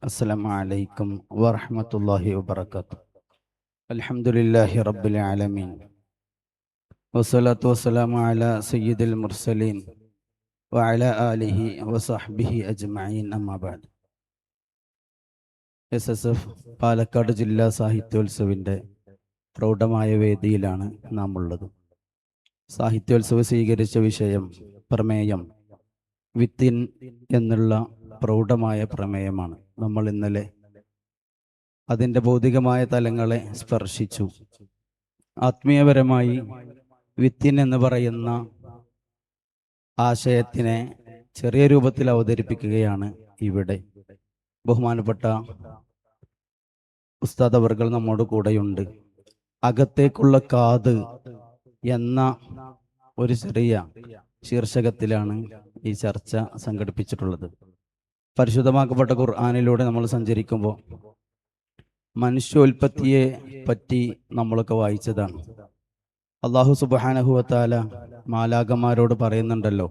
അസ്സലാമു അലൈക്കും വറഹ്മത്തുള്ളാഹി വബറകാതുഹു. അൽഹംദുലില്ലാഹി റബ്ബിൽ ആലമീൻ വസ്സലാത്തു വസ്സലാമു അലാ സയ്യിദിൽ മുർസലീൻ വഅലാ ആലിഹി വസഹ്ബിഹി അജ്മഈൻ. അമ്മാ ബഅദ്. SSF പാലക്കാട് ജില്ലാ സാഹിത്യോത്സവിൻ്റെ പ്രൗഢമായ വേദിയിലാണ് നാം ഉള്ളത്. സാഹിത്യോത്സവം സ്വീകരിച്ച വിഷയം പ്രമേയം വിത്തിൻ എന്നുള്ള പ്രൗഢമായ പ്രമേയമാണ്. നമ്മൾ ഇന്നലെ അതിൻ്റെ ഭൗതികമായ തലങ്ങളെ സ്പർശിച്ചു. ആത്മീയപരമായി വിത്തിൻ എന്ന് പറയുന്ന ആശയത്തിനെ ചെറിയ രൂപത്തിൽ അവതരിപ്പിക്കുകയാണ് ഇവിടെ. ബഹുമാനപ്പെട്ട ഉസ്താദ് അവർകൾ നമ്മോട് കൂടെയുണ്ട്. അകത്തേക്കുള്ള കാത് എന്ന ഒരു ചെറിയ ശീർഷകത്തിലാണ് ഈ ചർച്ച സംഘടിപ്പിച്ചിട്ടുള്ളത്. പരിശുദ്ധമാക്കപ്പെട്ട ഖുർആനിലൂടെ നമ്മൾ സഞ്ചരിക്കുമ്പോൾ മനുഷ്യോൽപത്തിയെ പറ്റി നമ്മളൊക്കെ വായിച്ചതാണ്. അല്ലാഹു സുബ്ഹാനഹു വ തആല മാലാകമാരോട് പറയുന്നുണ്ടല്ലോ,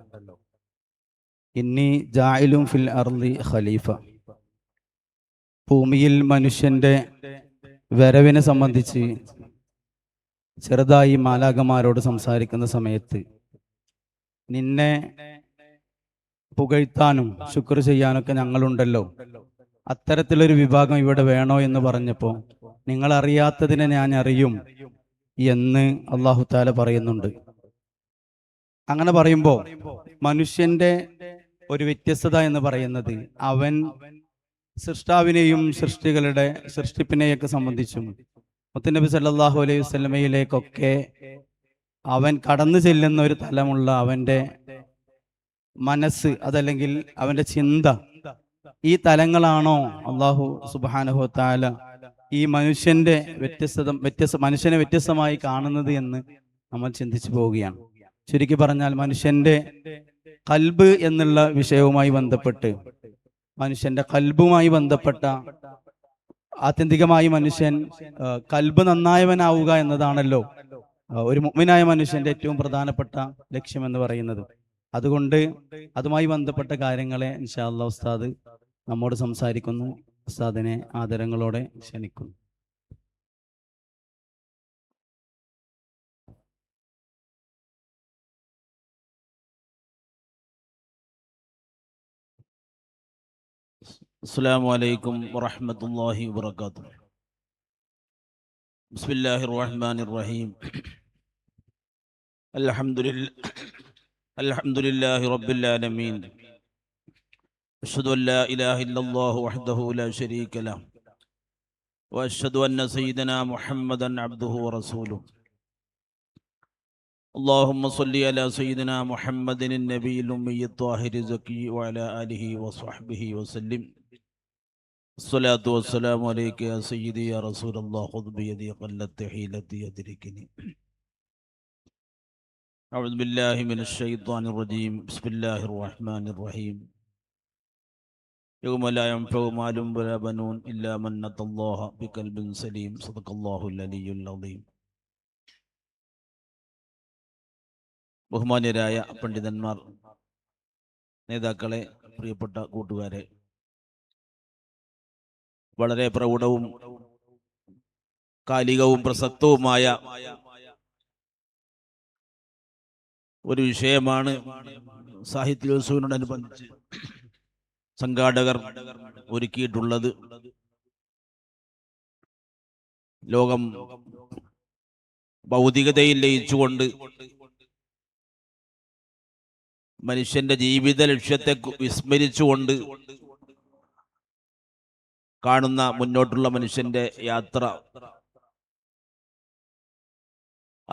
ഇന്നി ജാഇലുൻ ഫിൽ അർളി ഖലീഫ. ഭൂമിയിൽ മനുഷ്യന്റെ വരവിനെ സംബന്ധിച്ച് ചെറുതായി മാലാകമാരോട് സംസാരിക്കുന്ന സമയത്ത് നിന്നെ പുകഴ്ത്താനും ശുക്ർ ചെയ്യാനൊക്കെ ഞങ്ങളുണ്ടല്ലോ, അത്തരത്തിലൊരു വിഭാഗം ഇവിടെ വേണോ എന്ന് പറഞ്ഞപ്പോൾ നിങ്ങൾ അറിയാത്തതിനെ ഞാൻ അറിയും എന്ന് അല്ലാഹു തആല പറയുന്നുണ്ട്. അങ്ങനെ പറയുമ്പോൾ മനുഷ്യന്റെ ഒരു വ്യത്യസ്തത എന്ന് പറയുന്നത് അവൻ സൃഷ്ടാവിനെയും സൃഷ്ടിപ്പിനെയൊക്കെ സംബന്ധിച്ചും മുത്തുനബി സല്ലല്ലാഹു അലൈഹി വസല്ലമയിലേക്കൊക്കെ അവൻ കടന്നു ചെല്ലുന്ന ഒരു തലമുള്ള അവന്റെ മനസ്സ്, അതല്ലെങ്കിൽ അവന്റെ ചിന്ത, ഈ തലങ്ങളാണോ അല്ലാഹു സുബ്ഹാനഹു വ തആല ഈ മനുഷ്യന്റെ മനുഷ്യനെ വ്യത്യസ്തമായി കാണുന്നത് എന്ന് നമ്മൾ ചിന്തിച്ചു പോവുകയാണ്. ചുരുക്കി പറഞ്ഞാൽ മനുഷ്യന്റെ ഖൽബ് എന്നുള്ള വിഷയവുമായി ബന്ധപ്പെട്ട്, മനുഷ്യന്റെ ഖൽബുമായി ബന്ധപ്പെട്ട ആത്യന്തികമായി മനുഷ്യൻ ഖൽബ് നന്നായവനാവുക എന്നതാണല്ലോ ഒരു മുഅ്മിനായ മനുഷ്യന്റെ ഏറ്റവും പ്രധാനപ്പെട്ട ലക്ഷ്യം എന്ന് പറയുന്നത്. അതുകൊണ്ട് അതുമായി ബന്ധപ്പെട്ട കാര്യങ്ങളെ ഇൻഷാ അല്ലാഹ് ഉസ്താദ് നമ്മോട് സംസാരിക്കുന്നു. ഉസ്താദിനെ ആദരങ്ങളോടെ ക്ഷണിക്കുന്നു. അസ്സലാമു അലൈക്കും വറഹ്മത്തുള്ളാഹി വബറകാതുഹു. ബിസ്മില്ലാഹിർ റഹ്മാനിർ റഹീം. അൽഹംദുലില്ലാഹി റബ്ബിൽ ആലമീൻ. അഷ്ഹദു അൻ ലാ ഇലാഹ ഇല്ലല്ലാഹു വഹ്ദഹു ലാ ശരീക ലഹു വഅഷ്ഹദു അന്ന സയ്യിദനാ മുഹമ്മദൻ അബ്ദുഹു വറസൂലുഹു. اللهم صل على سيدنا محمد النبي الأمي الطاهر الزكي وعلى آله وصحبه وسلم. الصلاة والسلام عليك يا سيدي يا رسول الله، خذ بيدي قلت حيلتي أدركني. أعوذ بالله من الشيطان الرجيم. بسم الله الرحمن الرحيم. يوم لا ينفع مال ولا بنون إلا من أتى الله بقلب سليم. صدق الله العلي العظيم. ബഹുമാന്യരായ പണ്ഡിതന്മാർ, നേതാക്കളെ, പ്രിയപ്പെട്ട കൂട്ടുകാരെ, വളരെ പ്രൗഢവും കാലികവും പ്രസക്തവുമായ ഒരു വിഷയമാണ് സാഹിത്യോത്സവത്തോടനുബന്ധിച്ച് സംഘാടകർ ഒരുക്കിയിട്ടുള്ളത്. ലോകം ഭൗതികതയിൽ ലയിച്ചുകൊണ്ട് മനുഷ്യന്റെ ജീവിത ലക്ഷ്യത്തെ വിസ്മരിച്ചുകൊണ്ട് കാണുന്ന മുന്നോട്ടുള്ള മനുഷ്യന്റെ യാത്ര,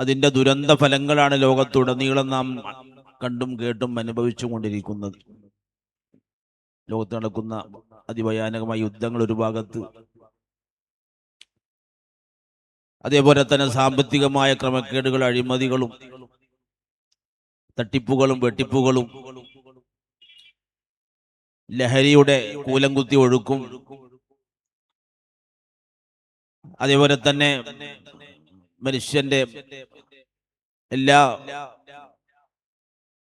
അതിന്റെ ദുരന്ത ഫലങ്ങളാണ് ലോകത്തുടനീളം നാം കണ്ടും കേട്ടും അനുഭവിച്ചു കൊണ്ടിരിക്കുന്നത്. ലോകത്ത് നടക്കുന്ന അതിഭയാനകമായ യുദ്ധങ്ങൾ ഒരു ഭാഗത്ത്, അതേപോലെ തന്നെ സാമ്പത്തികമായ ക്രമക്കേടുകൾ, അഴിമതികളും തട്ടിപ്പുകളും വെട്ടിപ്പുകളും, ലഹരിയുടെ കൂലംകുത്തി ഒഴുക്കും, അതേപോലെ തന്നെ മനുഷ്യന്റെ എല്ലാ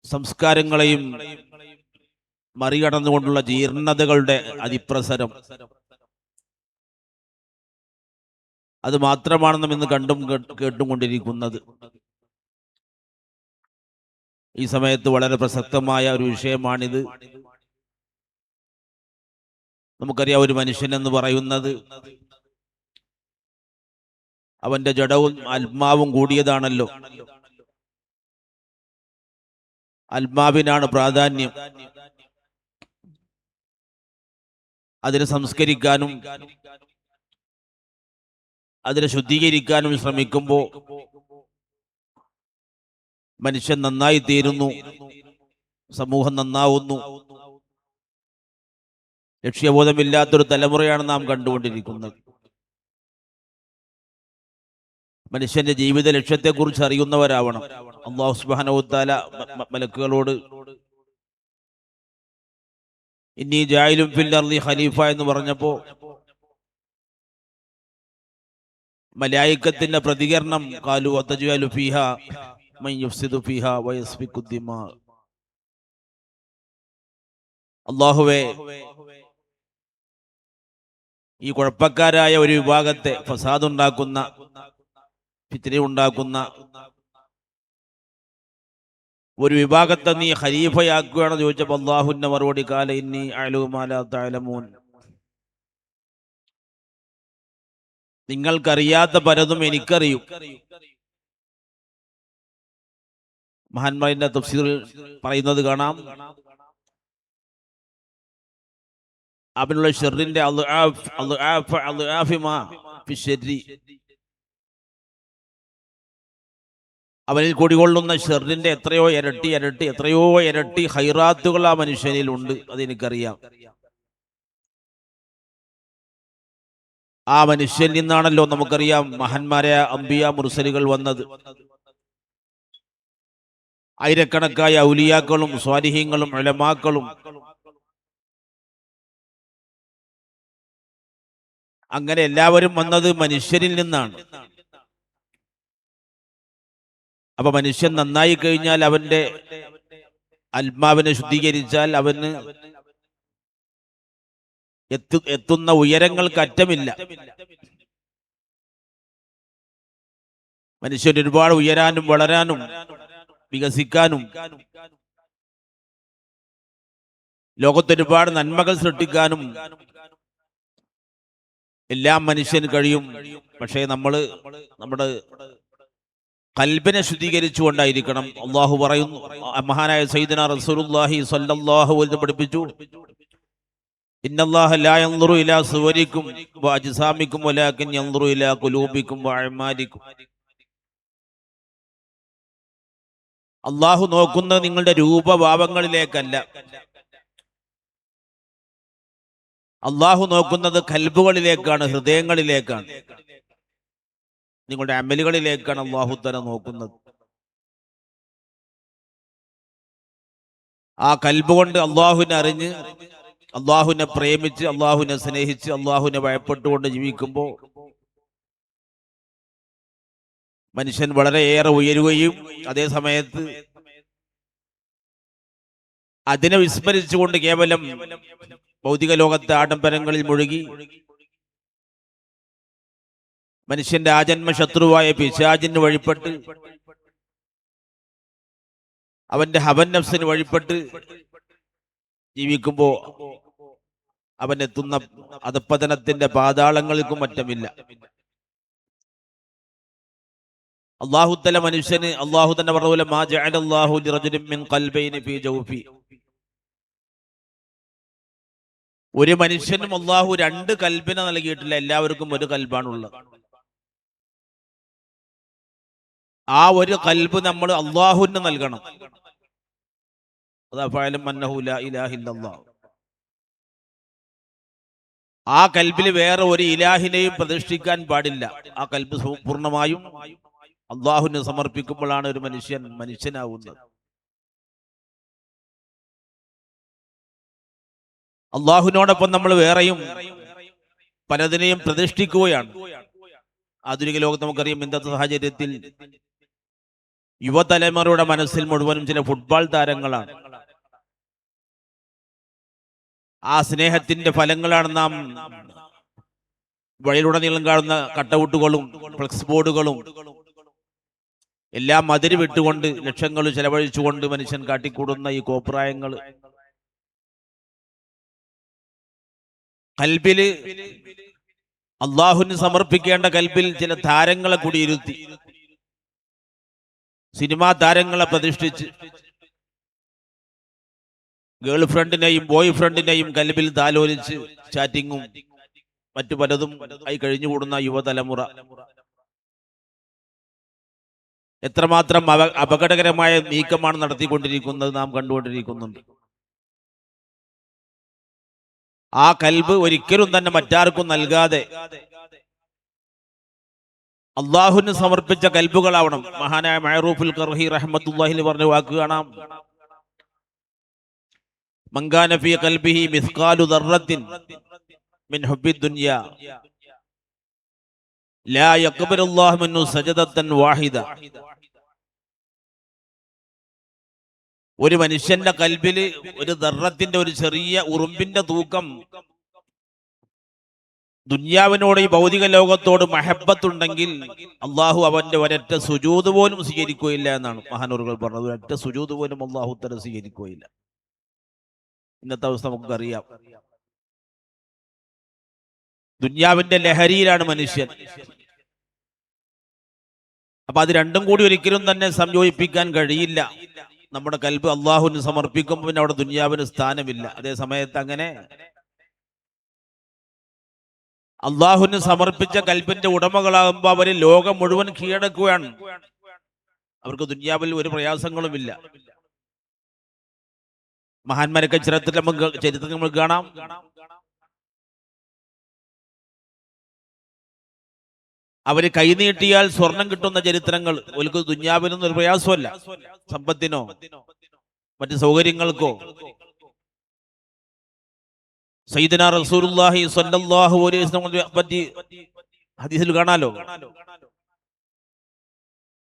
സംസ്കാരങ്ങളെയും മറികടന്നുകൊണ്ടുള്ള ജീർണതകളുടെ അതിപ്രസരം, അത് മാത്രമാണ് നാം ഇന്ന് കണ്ടും കേട്ടുകൊണ്ടിരിക്കുന്നത്. ഈ സമയത്ത് വളരെ പ്രസക്തമായ ഒരു വിഷയമാണിത്. നമുക്കറിയാം, ഒരു മനുഷ്യൻ എന്ന് പറയുന്നത് അവന്റെ ജഡവും ആത്മാവും കൂടിയതാണല്ലോ. ആത്മാവിനാണ് പ്രാധാന്യം. അതിനെ സംസ്കരിക്കാനും അതിനെ ശുദ്ധീകരിക്കാനും ശ്രമിക്കുമ്പോൾ മനുഷ്യൻ നന്നായി തീരുന്നു, സമൂഹം നന്നാവുന്നു. ലക്ഷ്യബോധമില്ലാത്തൊരു തലമുറയാണ് നാം കണ്ടുകൊണ്ടിരിക്കുന്നത്. മനുഷ്യന്റെ ജീവിത ലക്ഷ്യത്തെക്കുറിച്ച് അറിയുന്നവരാവണം. അല്ലാഹു സുബ്ഹാനഹു വ തആല മലക്കുകളോട് ഇന്നി ജായിലുൻ ഫിൽ അർളി ഖലീഫ എന്ന് പറഞ്ഞപ്പോൾ മലായികത്തിന്റെ പ്രതികരണം ഖാലു വതജഅലു ഫീഹാ മൻ യുഫ്സിദു ഫീഹാ വയസ്ഫികു ദിമാ. അല്ലാഹുവേ, ഈ കുഴപ്പക്കാരായ ഒരു വിഭാഗത്തെ, ഫസാദ് ഉണ്ടാക്കുന്ന, ഫിത്ന ഉണ്ടാക്കുന്ന ഒരു വിഭാഗത്തെ നീ ഖലീഫയാക്കുകയാണെന്ന് ചോദിച്ചപ്പോൾ അല്ലാഹുവിന്റെ മറുപടി ഖാല ഇന്നി അഅലമു മാ ലാ തഅലമൂൻ. നിങ്ങൾക്കറിയാത്ത പലതും എനിക്കറിയും. മഹാന്മാരുടെ തഫ്സീറിൽ പറയുന്നത് കാണാം, അവനുള്ള ഷർറിന്റെ അവനിൽ കുടികൊള്ളുന്ന ഷർറിന്റെ എത്രയോ ഇരട്ടി ഹൈറാത്തുകൾ ആ മനുഷ്യനിലുണ്ട്. അതെനിക്കറിയാം. ആ മനുഷ്യനിൽ നിന്നാണല്ലോ നമുക്കറിയാം മഹാന്മാരായ അംബിയ മുർസലുകൾ വന്നത്. ആയിരക്കണക്കായ ഔലിയാക്കളും സ്വാലിഹീങ്ങളും ഉലമാക്കളും അങ്ങനെ എല്ലാവരും വന്നത് മനുഷ്യരിൽ നിന്നാണ്. അപ്പൊ മനുഷ്യൻ നന്നായി കഴിഞ്ഞാൽ, അവന്റെ ആത്മാവിനെ ശുദ്ധീകരിച്ചാൽ അവന് എത്തുന്ന ഉയരങ്ങൾക്ക് അറ്റമില്ല. മനുഷ്യൻ ഒരുപാട് ഉയരാനും വളരാനും വികസിക്കാനും ലോകത്തൊരുപാട് നന്മകൾ സൃഷ്ടിക്കാനും എല്ലാം മനുഷ്യന് കഴിയും. പക്ഷേ നമ്മുടെ ഖൽബിനെ ശുദ്ധീകരിച്ചുകൊണ്ടായിരിക്കണം. അള്ളാഹു പറയുന്നു, മഹാനായ സയ്യിദുനാ റസൂലുള്ളാഹി സ്വല്ലല്ലാഹു അലൈഹി വസല്ലം പഠിപ്പിച്ചു, ഇന്നല്ലാഹ ലാ യൻദുറു ഇലാ സുവരിക്കും വ അജ്സാമിക്കും വലാകിൻ യൻദുറു ഇലാ ഖുലൂബിക്കും വ അഅമാലിക്കും. അള്ളാഹു നോക്കുന്നത് നിങ്ങളുടെ രൂപഭാവങ്ങളിലേക്കല്ല. അള്ളാഹു നോക്കുന്നത് ഖൽബുകളിലേക്കാണ്, ഹൃദയങ്ങളിലേക്കാണ്, നിങ്ങളുടെ അമലുകളിലേക്കാണ് അള്ളാഹു തആല നോക്കുന്നത്. ആ ഖൽബ് കൊണ്ട് അള്ളാഹുവിനെ അറിഞ്ഞ്, അള്ളാഹുവിനെ പ്രേമിച്ച്, അള്ളാഹുവിനെ സ്നേഹിച്ച്, അള്ളാഹുവിനെ ഭയപ്പെട്ടുകൊണ്ട് ജീവിക്കുമ്പോൾ മനുഷ്യൻ വളരെയേറെ ഉയരുകയും അതേ സമയത്ത് അതിനെ വിസ്മരിച്ചുകൊണ്ട് കേവലം ഭൗതിക ലോകത്തെ ആഡംബരങ്ങളിൽ മുഴുകി മനുഷ്യന്റെ ആജന്മ ശത്രുവായ പിശാചിന് വഴിപ്പെട്ട്, അവന്റെ ഹവൻ നഫ്സിന് വഴിപ്പെട്ട് ജീവിക്കുമ്പോ അവനെത്തുന്ന അധപ്പതനത്തിന്റെ പാതാളങ്ങൾക്കും മറ്റമില്ല. അല്ലാഹു തആല മനുഷ്യന്, അല്ലാഹു തന്നെ പറഞ്ഞ മാ ജഅലല്ലാഹു ലിറജുലിൻ മിൻ ഖൽബൈനി ഫീ ജൗഫി. ഒരു മനുഷ്യനും അല്ലാഹു രണ്ട് കൽബിനെ നൽകിയിട്ടില്ല. എല്ലാവർക്കും ഒരു കൽബാണുള്ളത്. ആ ഒരു കൽബ് നമ്മൾ അല്ലാഹുവിന് നൽകണം. ആ കൽബിൽ വേറെ ഒരു ഇലാഹിനെയും പ്രതിഷ്ഠിക്കാൻ പാടില്ല. ആ കൽബ് പൂർണ്ണമായും അല്ലാഹുവിന് സമർപ്പിക്കുമ്പോഴാണ് ഒരു മനുഷ്യനാവുന്നത്. അല്ലാഹുവിനോടൊപ്പം നമ്മൾ വേറെയും പലതിനെയും പ്രതിഷ്ഠിക്കുകയാണ്. ആധുനിക ലോകത്ത് നമുക്കറിയാം, ഇന്നത്തെ സാഹചര്യത്തിൽ യുവതലമുറയുടെ മനസ്സിൽ മുഴുവനും ചില ഫുട്ബോൾ താരങ്ങളാണ്. ആ സ്നേഹത്തിന്റെ ഫലങ്ങളാണ് നാം വഴിയിലുടനീളം കാണുന്ന കട്ടൗട്ടുകളും ഫ്ലെക്സ് ബോർഡുകളും എല്ലാം മതിരി വിട്ടുകൊണ്ട് ലക്ഷങ്ങൾ ചെലവഴിച്ചുകൊണ്ട് മനുഷ്യൻ കാട്ടിക്കൂടുന്ന ഈ കോപ്രായങ്ങൾ കൽബില് അള്ളാഹുവിന് സമർപ്പിക്കേണ്ട കൽബിൽ ചില താരങ്ങളെ കുടിയിരുത്തി, സിനിമാ താരങ്ങളെ പ്രതിഷ്ഠിച്ച് ഗേൾ ഫ്രണ്ടിനെയും ബോയ് ഫ്രണ്ടിനെയും കൽബിൽ താലോലിച്ച് ചാറ്റിങ്ങും മറ്റു പലതും ആയി കഴിഞ്ഞുകൂടുന്ന യുവതലമുറ എത്രമാത്രം അപകടകരമായ നീക്കമാണ് നടത്തിക്കൊണ്ടിരിക്കുന്നത് നാം കണ്ടുകൊണ്ടിരിക്കുന്നുണ്ട്. ആ കൽബ് ഒരിക്കലും തന്നെ മറ്റാർക്കും നൽകാതെ അള്ളാഹുവിന് സമർപ്പിച്ച കൽബുകളാവണം. മഹാനായ മഅറൂഫുൽ ഖർഹി റഹ്മത്തുള്ളാഹി പറഞ്ഞ വാക്ക് കാണാം, മങ്കാന ഫീ ഖൽബിഹി മിസ്ഖാലു ദർറത്തിൻ മിൻ ഹുബ്ബി ദുനിയ ലാ യഖ്ബലുല്ലാഹു മിൻഹു സജദത്തൻ വാഹിദ. ഒരു മനുഷ്യന്റെ കൽബില് ഒരു ദർറത്തിന്റെ, ഒരു ചെറിയ ഉറുമ്പിന്റെ തൂക്കം ദുന്യാവിനോട്, ഈ ഭൗതിക ലോകത്തോട് മഹബത്തുണ്ടെങ്കിൽ അള്ളാഹു അവന്റെ ഒരൊറ്റ സുജൂദ് പോലും സ്വീകരിക്കുകയില്ല എന്നാണ് മഹാനൂറുകൾ പറഞ്ഞത്. ഒരൊറ്റ സുജൂദ് പോലും അള്ളാഹു തആല സ്വീകരിക്കുകയില്ല. ഇന്നത്തെ അവസ്ഥ നമുക്കറിയാം. ദുന്യാവിന്റെ ലഹരിയിലാണ് മനുഷ്യൻ. അപ്പൊ അത് രണ്ടും കൂടി ഒരിക്കലും തന്നെ സംയോജിപ്പിക്കാൻ കഴിയില്ല. നമ്മുടെ കൽബ് അള്ളാഹുവിന് സമർപ്പിക്കുമ്പോൾ പിന്നെ അവിടെ ദുന്യാവിന് സ്ഥാനമില്ല. അതേ സമയത്ത് അങ്ങനെ അള്ളാഹുവിന് സമർപ്പിച്ച കൽബിന്റെ ഉടമകളാകുമ്പോൾ അവര് ലോകം മുഴുവൻ കീഴടക്കുകയാണ്. അവർക്ക് ദുന്യാവിൽ ഒരു പ്രയാസങ്ങളുമില്ല. മഹാന്മാരൊക്കെ ചരിത്രത്തിൽ നമുക്ക് കാണാം, അവര് കൈനീട്ടിയാൽ സ്വർണം കിട്ടുന്ന ചരിത്രങ്ങൾ. അവർക്ക് ദുന്യാവിനൊന്നും ഒരു പ്രയാസമല്ല, സമ്പത്തിനോ മറ്റു സൗകര്യങ്ങൾക്കോ. സയ്യിദനാ റസൂലുള്ളാഹി സ്വല്ലല്ലാഹു അലൈഹി വസല്ലം പറ്റി ഹദീസിൽ കാണാലോ.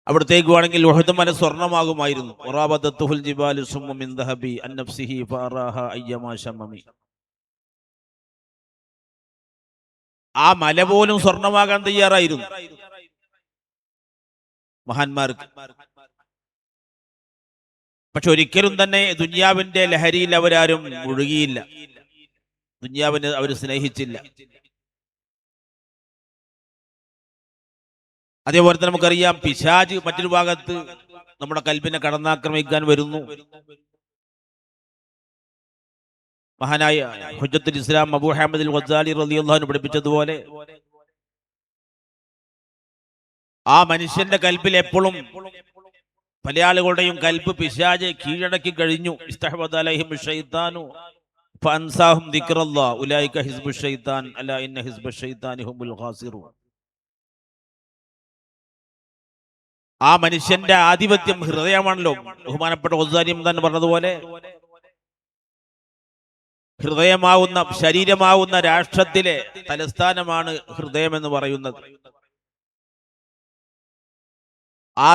അവിടത്തേക്ക് വേണമെങ്കിൽ ഉഹദ് മല സ്വർണമാകുമായിരുന്നു. വറാബദത്തുൽ ജിബാലു സുമ്മ മിൻ ദഹബി അൻ നഫ്സിഹി ഫറാഹ അയ്യമാ ശമമി. ആ മല പോലും സ്വർണമാകാൻ തയ്യാറായിരുന്നു മഹാന്മാർക്ക്. പക്ഷെ ഒരിക്കലും തന്നെ ദുന്യാവിന്റെ ലഹരിയിൽ അവരാരും മുഴുകിയില്ല. ദുന്യാവിനെ അവർ സ്നേഹിച്ചില്ല. അതേപോലെ തന്നെ നമുക്കറിയാം, പിശാച് മറ്റൊരു ഭാഗത്ത് നമ്മുടെ കൽബിനെ കടന്നാക്രമിക്കാൻ വരുന്നു. മഹാനായ ഹുജ്ജത്തുൽ ഇസ്ലാം അബൂ ഹമദ് അൽ ഗസാലി റളിയല്ലാഹു അൻഹു പഠിപ്പിച്ചതുപോലെ ആ മനുഷ്യന്റെ കൽബിൽ എപ്പോഴും പല ആളുകളുടെയും കൽബ് പിശാച് കീഴടക്കി കഴിഞ്ഞു. ഇസ്തഹവദ അലൈഹിം ശൈത്താനു ഫഅൻസാഹും ദിക്റല്ലാഹ് ഉലൈക ഹിസ്ബുശ് ശൈത്താൻ അലാ ഇന്ന ഹിസ്ബശ് ശൈത്താനി ഹുമുൽ ഖാസിറൂൻ. ആ മനുഷ്യന്റെ ആധിപത്യം ഹൃദയമാണല്ലോ. ബഹുമാനപ്പെട്ട ഗസാലിയും തന്നെ പറഞ്ഞതുപോലെ ഹൃദയമാവുന്ന, ശരീരമാവുന്ന രാഷ്ട്രത്തിലെ തലസ്ഥാനമാണ് ഹൃദയം എന്ന് പറയുന്നത്. ആ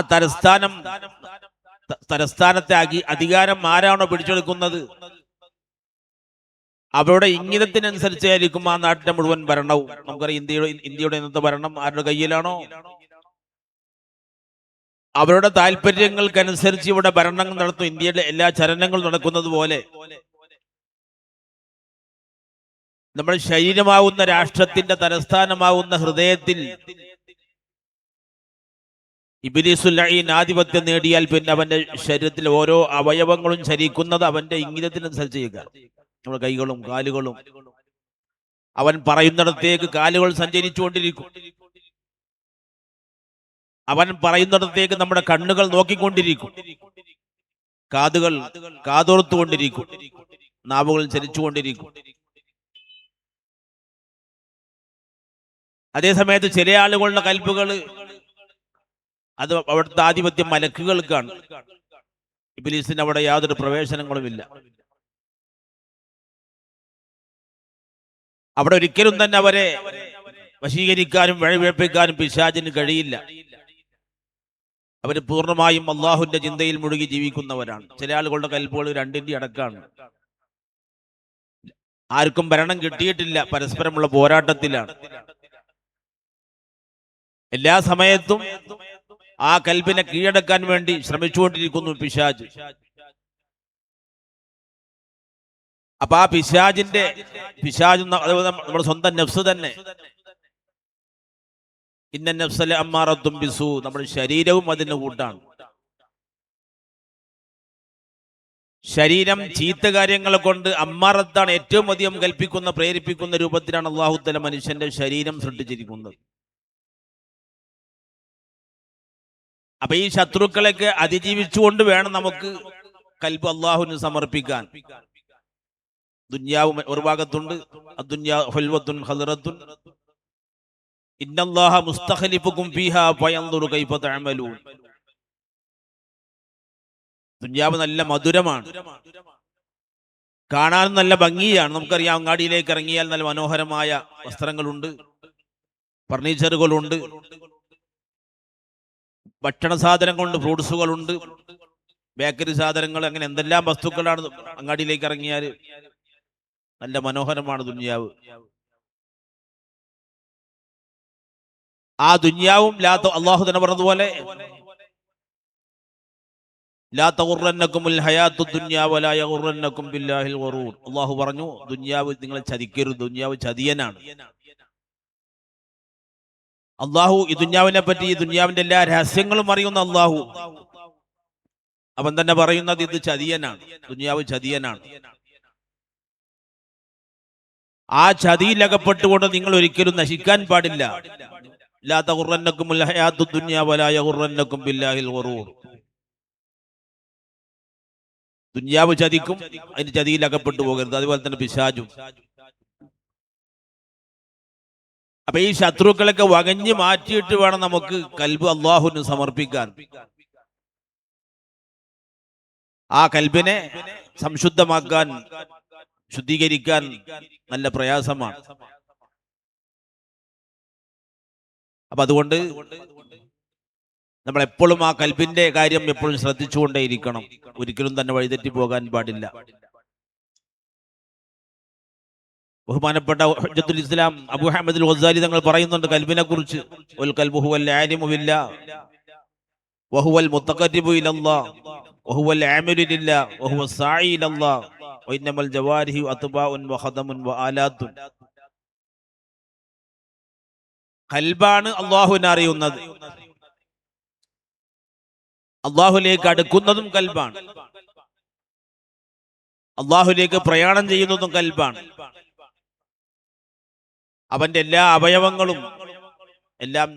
തലസ്ഥാനത്തെ അധികാരം ആരാണോ പിടിച്ചെടുക്കുന്നത് അവരുടെ ഇംഗിതത്തിനനുസരിച്ചായിരിക്കും ആ നാട്ടിലെ മുഴുവൻ ഭരണവും. നമുക്കറിയാം, ഇന്ത്യയുടെ ഇന്നത്തെ ഭരണം ആരുടെ കയ്യിലാണോ അവരുടെ താല്പര്യങ്ങൾക്കനുസരിച്ച് ഇവിടെ ഭരണം നടത്തും. ഇന്ത്യയിലെ എല്ലാ ചലനങ്ങളും നടക്കുന്നത് പോലെ നമ്മുടെ ശരീരമാവുന്ന രാഷ്ട്രത്തിന്റെ തലസ്ഥാനമാവുന്ന ഹൃദയത്തിൽ ഇബ്ലീസുൽ ലഈൻ ആധിപത്യം നേടിയാൽ പിന്നെ അവന്റെ ശരീരത്തിലെ ഓരോ അവയവങ്ങളും ചലിക്കുന്നത് അവന്റെ ഇംഗിതത്തിനനുസരിച്ച് ചെയ്യുക. നമ്മുടെ കൈകളും കാലുകളും, അവൻ പറയുന്നിടത്തേക്ക് കാലുകൾ സഞ്ചരിച്ചുകൊണ്ടിരിക്കും. അവൻ പറയുന്നിടത്തേക്ക് നമ്മുടെ കണ്ണുകൾ നോക്കിക്കൊണ്ടിരിക്കും. കാതുകൾ കാതോർത്തുകൊണ്ടിരിക്കും. നാവുകൾ ചലിച്ചുകൊണ്ടിരിക്കും. അതേസമയത്ത് ചില ആളുകളുടെ കൽബുകൾ, അത് അവിടുത്തെ ആധിപത്യം മലക്കുകൾക്കാണ്. ഇബ്ലീസിന് അവിടെ യാതൊരു പ്രവേശനങ്ങളുമില്ല. അവിടെ ഒരിക്കലും തന്നെ അവരെ വശീകരിക്കാനും വഴിപിഴപ്പിക്കാനും പിശാചിന് കഴിയില്ല. അവർ പൂർണ്ണമായും അള്ളാഹുവിന്റെ ചിന്തയിൽ മുഴുകി ജീവിക്കുന്നവരാണ്. ചില ആളുകളുടെ കൽബുകൾ രണ്ടിന്റെ അടക്കാണ്. ആർക്കും ഭരണം കിട്ടിയിട്ടില്ല, പരസ്പരമുള്ള പോരാട്ടത്തിലാണ്. എല്ലാ സമയത്തും ആ കൽബിനെ കീഴടക്കാൻ വേണ്ടി ശ്രമിച്ചുകൊണ്ടിരിക്കുന്നു പിശാച്. അപ്പൊ ആ പിശാജ് നമ്മുടെ സ്വന്തം നഫ്സ് തന്നെ, ഇന്ന നഫ്സല അമ്മാറത്തും ബിസൂ, നമ്മുടെ ശരീരവും അതിന് കൂട്ടാണ്. ശരീരം ചീത്ത കാര്യങ്ങളെ കൊണ്ട് അമ്മാറത്താണ്, ഏറ്റവും അധികം കൽപ്പിക്കുന്ന പ്രേരിപ്പിക്കുന്ന രൂപത്തിലാണ് അല്ലാഹു തആല മനുഷ്യന്റെ ശരീരം സൃഷ്ടിച്ചിരിക്കുന്നത്. അപ്പൊ ഈ ശത്രുക്കളൊക്കെ അതിജീവിച്ചുകൊണ്ട് വേണം നമുക്ക് കൽബ് അല്ലാഹുവിന് സമർപ്പിക്കാൻ. ദുനിയാവ് ഒരു ഭാഗത്തുണ്ട്, അദ്ദുനിയാ ഹുൽവത്തുൻ ഖദറത്തുൻ ഇന്നല്ലാഹ മുസ്തഖലിഫുകും ഫീഹാ ഫയൻദുറു കൈഫ തഅമലൂൻ. ദുനിയാവ് നല്ല മധുരമാണ്, കാണാൻ നല്ല ഭംഗിയാണ്. നമുക്കറിയാം, അങ്ങാടിയിലേക്ക് ഇറങ്ങിയാൽ നല്ല മനോഹരമായ വസ്ത്രങ്ങളുണ്ട്, ഫർണിച്ചറുകളുണ്ട്, ഭക്ഷണ സാധനങ്ങളുണ്ട്, ഫ്രൂട്ട്സുകളുണ്ട്, ബേക്കറി സാധനങ്ങൾ, അങ്ങനെ എന്തെല്ലാം വസ്തുക്കളാണ്. അങ്ങാടിയിലേക്ക് ഇറങ്ങിയാൽ നല്ല മനോഹരമാണ് ദുനിയാവ്. ആ ദുനിയാവും അല്ലാഹു തന്നെ പറഞ്ഞതുപോലെ ലാ തഗുറന്നകുമുൽ ഹയാത്തു ദുനിയാ വലാ യഗുറന്നകും ബില്ലാഹിൽ ഗറൂർ. അല്ലാഹു പറഞ്ഞു, ദുനിയാവ് നിങ്ങളെ ചതിക്കരുത്, ദുനിയാവ് ചതിയനാണ്. അല്ലാഹു ഈ ദുനിയാവിനെ പറ്റി, ഈ ദുനിയാവിന്റെ എല്ലാ രഹസ്യങ്ങളും അറിയുന്ന അല്ലാഹു അവൻ തന്നെ പറയുന്നത് ഇത് ചതിയനാണ്, ദുനിയാവ് ചതിയനാണ്. ആ ചതിയിലകപ്പെട്ടുകൊണ്ട് നിങ്ങൾ ഒരിക്കലും നശിക്കാൻ പാടില്ല. ലാ തഗുറന്നകുമുൽ ഹയാത്തു ദുനിയാ വലാ യഗുറന്നകും ബില്ലാഹിൽ ഗറൂർ. ദുനിയാവ് ചതിക്കും, അതിന് ചതിയിൽ അകപ്പെട്ടു പോകരുത്. അതുപോലെ തന്നെ പിശാചും. അപ്പൊ ഈ ശത്രുക്കളൊക്കെ വകഞ്ഞു മാറ്റിയിട്ട് വേണം നമുക്ക് കൽബ് അല്ലാഹുവിന് സമർപ്പിക്കാൻ. ആ കൽബിനെ സംശുദ്ധമാക്കാൻ, ശുദ്ധീകരിക്കാൻ നല്ല പ്രയാസമാണ്. അപ്പൊ അതുകൊണ്ട് നമ്മൾ എപ്പോഴും ആ കൽബിന്റെ കാര്യം എപ്പോഴും ശ്രദ്ധിച്ചുകൊണ്ടേയിരിക്കണം. ഒരിക്കലും തന്നെ വഴിതെറ്റി പോകാൻ പാടില്ല. ബഹുമാനപ്പെട്ട ഹുജ്ജത്തുൽ ഇസ്ലാം അബൂ ഹമദ് അൽ ഗസാലി തങ്ങൾ പറയുന്നുണ്ട് കൽബിനെ കുറിച്ച്, വൽ ഖൽബു ഹുവൽ ആലിമു ബില്ലാഹ് വഹുവൽ മുതഖർരിബു ഇലല്ലാഹ് വഹുവൽ ആമിലു ലില്ലാഹ് വഹുവ സായി ഇലല്ലാഹ് വഇന്നമൽ ജവാരിഹു അത്ബാഉൻ വഖദമുൻ വആലാത്തുൻ. കൽബാണ് അല്ലാഹുവിനെ അറിയുന്നത്, അള്ളാഹുലേക്ക് അടുക്കുന്നതും കൽബാണ്, അള്ളാഹുലേക്ക് പ്രയാണം ചെയ്യുന്നതും കൽബാണ്. അവന്റെ എല്ലാ അവയവങ്ങളും എല്ലാം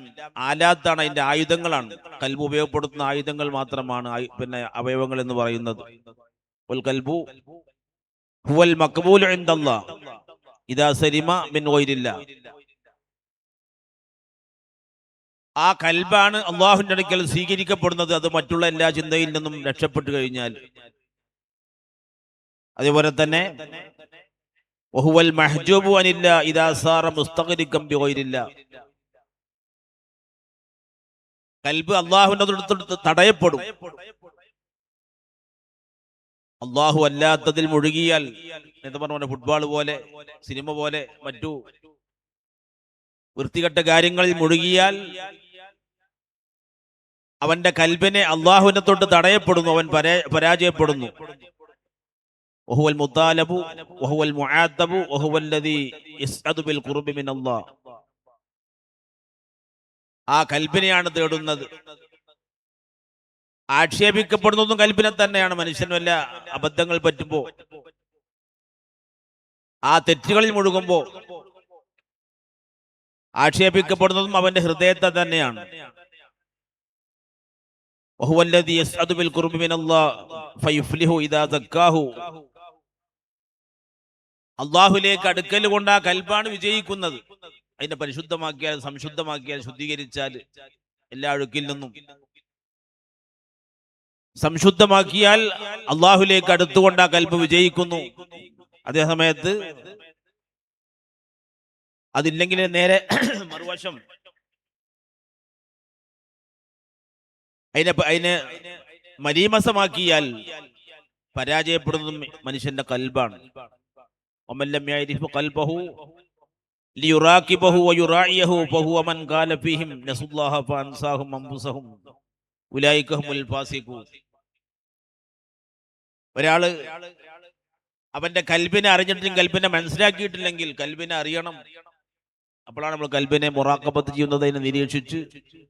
ആലാത്താണ്, അതിന്റെ ആയുധങ്ങളാണ്. കൽബ് ഉപയോഗപ്പെടുത്തുന്ന ആയുധങ്ങൾ മാത്രമാണ് പിന്നെ അവയവങ്ങൾ എന്ന് പറയുന്നത്. വൽ ഖൽബു ഹുവൽ മഖ്ബൂലു ഇൻദല്ലാഹ് ഇദാ സലിമ മിൻ ഗൈരില്ലാഹ്. ആ കൽബാണ് അള്ളാഹുവിന്റെ അടുക്കൽ സ്വീകരിക്കപ്പെടുന്നത്, അത് മറ്റുള്ള എല്ലാ ചിന്തയിൽ നിന്നും രക്ഷപ്പെട്ടു കഴിഞ്ഞാൽ. അതേപോലെ തന്നെ വഹുവൽ മഹ്ജൂബു അനില്ലാ ഇദാ സാറ മുസ്തഗ്രികം ബിഗൈരില്ലാ. കൽബ് അള്ളാഹുവിന്റെ അടുത്ത് തടയപ്പെടും. അള്ളാഹു അല്ലാത്തതിൽ മുഴുകിയാൽ, എന്താ പറഞ്ഞ ഫുട്ബോൾ പോലെ, സിനിമ പോലെ, മറ്റു വൃത്തികെട്ട കാര്യങ്ങളിൽ മുഴുകിയാൽ അവന്റെ കൽബിനെ അള്ളാഹുവിനെ തൊട്ട് തടയപ്പെടുന്നു, അവൻ പരാജയപ്പെടുന്നു. വഹുവൽ മുതാലബു വഹുവൽ മുആത്തബു വഹുവല്ലദീ യസ്അദു ബിൽ ഖുർബി മിനല്ലാഹ്. ആ കൽബിനെയാണ് തേടുന്നത്. ആക്ഷേപിക്കപ്പെടുന്നതും കൽബിനെ തന്നെയാണ്. മനുഷ്യൻ വല്ല അബദ്ധങ്ങൾ പറ്റുമ്പോ, ആ തെറ്റുകളിൽ മുഴുകുമ്പോ ആക്ഷേപിക്കപ്പെടുന്നതും അവന്റെ ഹൃദയത്തെ തന്നെയാണ്. വഹുവല്ലദീ യസ്അദു ബിൽ ഖുർബി മിനല്ലാഹ് ഫയുഫ്ലിഹു ഇദാ സക്കാഹു. അല്ലാഹുവിലേക്ക് അടുക്കൽ കൊണ്ട് ആ കൽബാണ് വിജയിക്കുന്നത്. അതിനെ പരിശുദ്ധമാക്കിയാൽ, സംശുദ്ധമാക്കിയാൽ, ശുദ്ധീകരിച്ചാൽ, എല്ലാ അഴുക്കിൽ നിന്നും സംശുദ്ധമാക്കിയാൽ അല്ലാഹുവിലേക്ക് അടുത്തുകൊണ്ട് ആ കൽബ് വിജയിക്കുന്നു. അതേ സമയത്ത് അതില്ലെങ്കിൽ നേരെ മറുവശം അതിനെ മലീമസമാക്കിയാൽ പരാജയപ്പെടുന്നതും മനുഷ്യന്റെ കൽബാണ്. വമൻ ലം യഅരിഫ് ഖൽബഹു ലിയുറാഖിബഹു വയുറാഇയഹു ഫഹുവ മൻ ഖാല ഫീഹിം നസുല്ലാഹ ഫഅൻസാഹും അൻഫുസഹും ഉലൈക ഹുമുൽ ഫാസിഖൂൻ. ഒരാള് അവന്റെ കൽബിനെ അറിഞ്ഞിട്ടും കൽബിനെ മനസ്സിലാക്കിയിട്ടില്ലെങ്കിൽ കൽബിനെ അറിയണം. അപ്പോഴാണ് നമ്മൾ കൽബിനെ മുറാഖബത്ത് ചെയ്യുന്നത്. അതിനെ നിരീക്ഷിച്ച്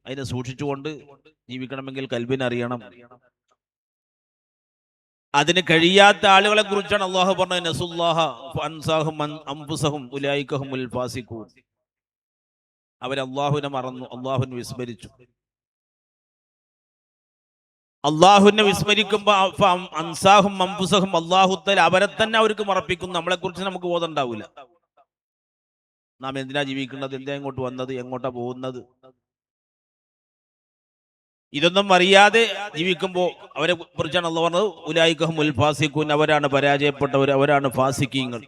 അതിനെ സൂക്ഷിച്ചുകൊണ്ട് ജീവിക്കണമെങ്കിൽ കൽബിനെ അറിയണം. അതിന് കഴിയാത്ത ആളുകളെ കുറിച്ചാണ് അള്ളാഹു പറഞ്ഞത് നസുല്ലാഹ ഫഅൻസാഹും അൻഫുസഹും ഉലൈക ഹുമുൽ ഫാസിഖൂൻ. അവർ അള്ളാഹുവിനെ മറന്നു, അള്ളാഹുവിനെ വിസ്മരിച്ചു. അള്ളാഹുവിനെ വിസ്മരിക്കുമ്പോ അൻസാഹും അൻഫുസഹും അള്ളാഹുത്തൽ അവരെ തന്നെ അവർക്ക് മറപ്പിക്കുന്നു. നമ്മളെ കുറിച്ച് നമുക്ക് ബോധം ഉണ്ടാവില്ല. നാം എന്തിനാ ജീവിക്കുന്നത്, എന്തിനാ ഇങ്ങോട്ട് വന്നത്, എങ്ങോട്ടാ പോകുന്നത്, ഇതൊന്നും അറിയാതെ ജീവിക്കുമ്പോൾ അവരെ കുറിച്ചാണ് അള്ളാഹു പറഞ്ഞത് ഉലൈക ഹുമുൽ ഫാസിഖൂൻ. അവരാണ് പരാജയപ്പെട്ടവർ, അവരാണ് ഫാസിഖീങ്ങൾ.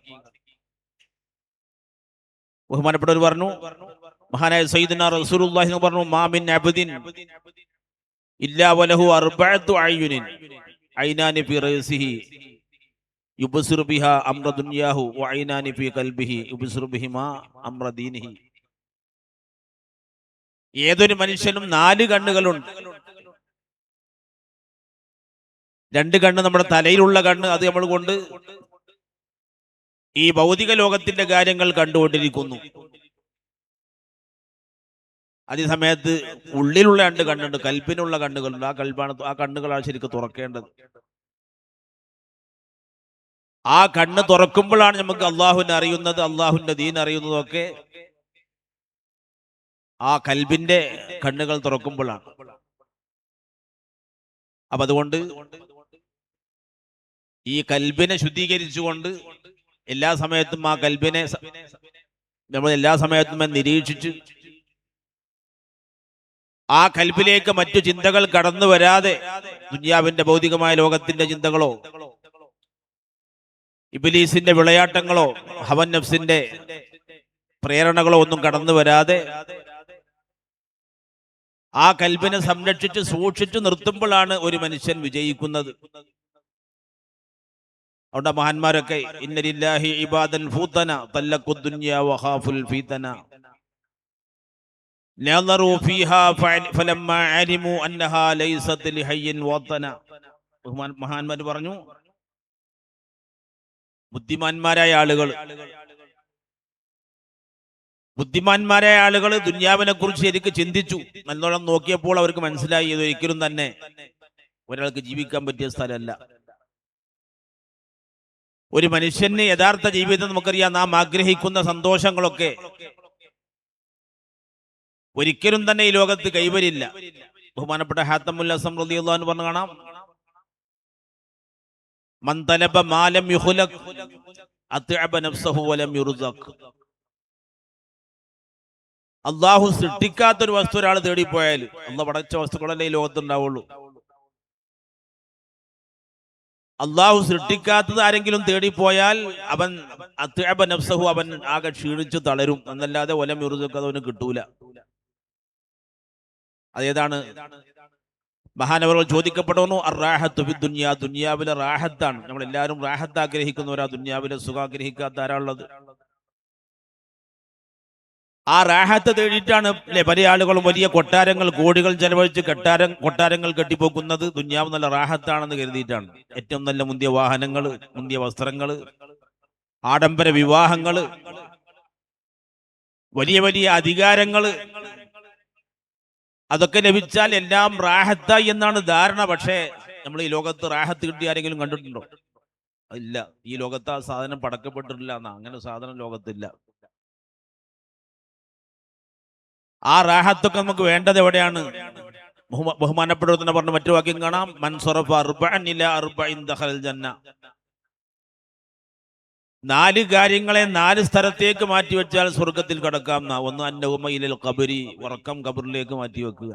ബഹുമാനപ്പെട്ടവർ പറഞ്ഞു, മഹാനായ സയ്യിദുനാ റസൂലുള്ളാഹി എന്ന് പറഞ്ഞു, മാ മിൻ അബ്ദിൻ ഇല്ലാ വലഹു അർബഅതു അയ്യുനിൻ ഐനാനി ഫി റഅസിഹി യുബ്സിറു ബിഹാ അംറ ദുനിയാഹു വഐനാനി ഫി ഖൽബിഹി യുബ്സിറു ബിഹിമാ അംറ ദീനിഹി. ഏതൊരു മനുഷ്യനും 4 കണ്ണുകളുണ്ട്. 2 കണ്ണ് നമ്മുടെ തലയിലുള്ള കണ്ണ്, അത് നമ്മൾ കൊണ്ട് ഈ ഭൗതിക ലോകത്തിന്റെ കാര്യങ്ങൾ കണ്ടുകൊണ്ടിരിക്കുന്നു. അതേസമയത്ത് ഉള്ളിലുള്ള 2 കണ്ണുണ്ട്, കൽബിനുള്ള കണ്ണുകളുണ്ട്. ആ കണ്ണുകളാണ് ശരിക്കും തുറക്കേണ്ടത്. ആ കണ്ണ് തുറക്കുമ്പോഴാണ് നമുക്ക് അള്ളാഹുവിനെ അറിയുന്നത്, അള്ളാഹുവിന്റെ ദീൻ അറിയുന്നതൊക്കെ ആ കൽബിന്റെ കണ്ണുകൾ തുറക്കുമ്പോഴാണ്. അപ്പൊ അതുകൊണ്ട് ഈ കൽബിനെ ശുദ്ധീകരിച്ചുകൊണ്ട് എല്ലാ സമയത്തും ആ കൽബിനെ നമ്മൾ എല്ലാ സമയത്തും നിരീക്ഷിച്ച് ആ കൽബിലേക്ക് മറ്റു ചിന്തകൾ കടന്നു വരാതെ, ദുനിയാവിന്റെ ഭൗതികമായ ലോകത്തിന്റെ ചിന്തകളോ ഇബ്ലീസിന്റെ വിളയാട്ടങ്ങളോ ഹവൻ നഫ്സിന്റെ പ്രേരണകളോ ഒന്നും കടന്നു വരാതെ ആ കൽബിനെ സംരക്ഷിച്ച് സൂക്ഷിച്ചു നിർത്തുമ്പോഴാണ് ഒരു മനുഷ്യൻ വിജയിക്കുന്നത്. അവിടെ മഹാന്മാരൊക്കെ ഇന്നലില്ലാഹി ഇബാദൻ ഫൂതന തല്ലഖു ദുനിയ വഖാഫുൽ ഫീതന നളറു ഫീഹാ ഫലമ്മാ അലിമു അന്നഹാ ലൈസത് ലിഹയ്യിൻ വതന. മഹാന്മാർ പറഞ്ഞു, ബുദ്ധിമാന്മാരായ ആളുകൾ ദുനിയാവിനെ കുറിച്ച് ശരിക്ക് ചിന്തിച്ചു, നല്ലോണം നോക്കിയപ്പോൾ അവർക്ക് മനസ്സിലായി ഇത് ഒരിക്കലും തന്നെ ഒരാൾക്ക് ജീവിക്കാൻ പറ്റിയ സ്ഥലമല്ല. ഒരു മനുഷ്യന് യഥാർത്ഥ ജീവിതം നമുക്കറിയാം, നാം ആഗ്രഹിക്കുന്ന സന്തോഷങ്ങളൊക്കെ ഒരിക്കലും തന്നെ ഈ ലോകത്ത് കൈവരില്ല. ബഹുമാനപ്പെട്ട ഹാത്തമുൽ അസ്സം റളിയല്ലാഹു അൻഹു പറഞ്ഞു കാണാം, മൻ തലബ മാലം യുഖ്ലഖ് അത്അബ നഫ്സഹു വലം യുർസഖ്. അള്ളാഹു സൃഷ്ടിക്കാത്തൊരു വസ്തു ഒരാൾ തേടിപ്പോയാൽ, അള്ളാഹു പടച്ച വസ്തുക്കളല്ലേ ഈ ലോകത്തുണ്ടാവുള്ളൂ, അള്ളാഹു സൃഷ്ടിക്കാത്തത് ആരെങ്കിലും തേടിപ്പോയാൽ അവൻ അത്അബ നഫ്സഹു, അവൻ ആകെ ക്ഷീണിച്ചു തളരും എന്നല്ലാതെ വലം യുർസഖ് അവന് കിട്ടൂല. അതേതാണ്? മഹാനവർ ചോദിക്കപ്പെടുന്നു, അറാഹത്തു ഫി ദുനിയ, ദുനിയാവിലെ റാഹത്താണ്. നമ്മൾ എല്ലാവരും റാഹത്ത് ആഗ്രഹിക്കുന്നവരാ, ദുനിയാവിലെ സുഖം ആഗ്രഹിക്കാത്ത ആരാളുള്ളത്? ആ റാഹത്ത് തേടിയിട്ടാണ് പല ആളുകളും വലിയ കൊട്ടാരങ്ങൾ, കോടികൾ ചെലവഴിച്ച് കൊട്ടാരങ്ങൾ കെട്ടിപ്പോക്കുന്നത്. ദുനിയാവ് നല്ല റാഹത്താണെന്ന് കരുതിയിട്ടാണ്. ഏറ്റവും നല്ല മുന്തിയ വാഹനങ്ങൾ, മുന്തിയ വസ്ത്രങ്ങൾ, ആഡംബര വിവാഹങ്ങൾ, വലിയ വലിയ അധികാരങ്ങൾ, അതൊക്കെ ലഭിച്ചാൽ എല്ലാം റാഹത്തായി എന്നാണ് ധാരണ. പക്ഷേ നമ്മൾ ഈ ലോകത്ത് റാഹത്ത് കിട്ടി ആരെങ്കിലും കണ്ടിട്ടുണ്ടോ? ഇല്ല. ഈ ലോകത്ത് ആ സാധനം പടക്കപ്പെട്ടിട്ടില്ല എന്നാ. അങ്ങനെ സാധനം ലോകത്തില്ല. ആ റാഹത്തൊക്കെ നമുക്ക് വേണ്ടത് എവിടെയാണ്? ബഹുമാനപ്പെട്ടവർ തന്നെ പറഞ്ഞു, മറ്റു വാക്യം കാണാം, മൻ സറഫ അർബഅൻ ഇലാ അർബഇൻ ദഖലൽ ജന്ന. 4 കാര്യങ്ങളെ 4 സ്ഥലത്തേക്ക് മാറ്റിവെച്ചാൽ സ്വർഗത്തിൽ കടക്കാം. ഒന്ന് അന്നൗമ ഇലൽ ഖബരി, ഉറക്കം ഖബറിലേക്ക് മാറ്റിവെക്കുക.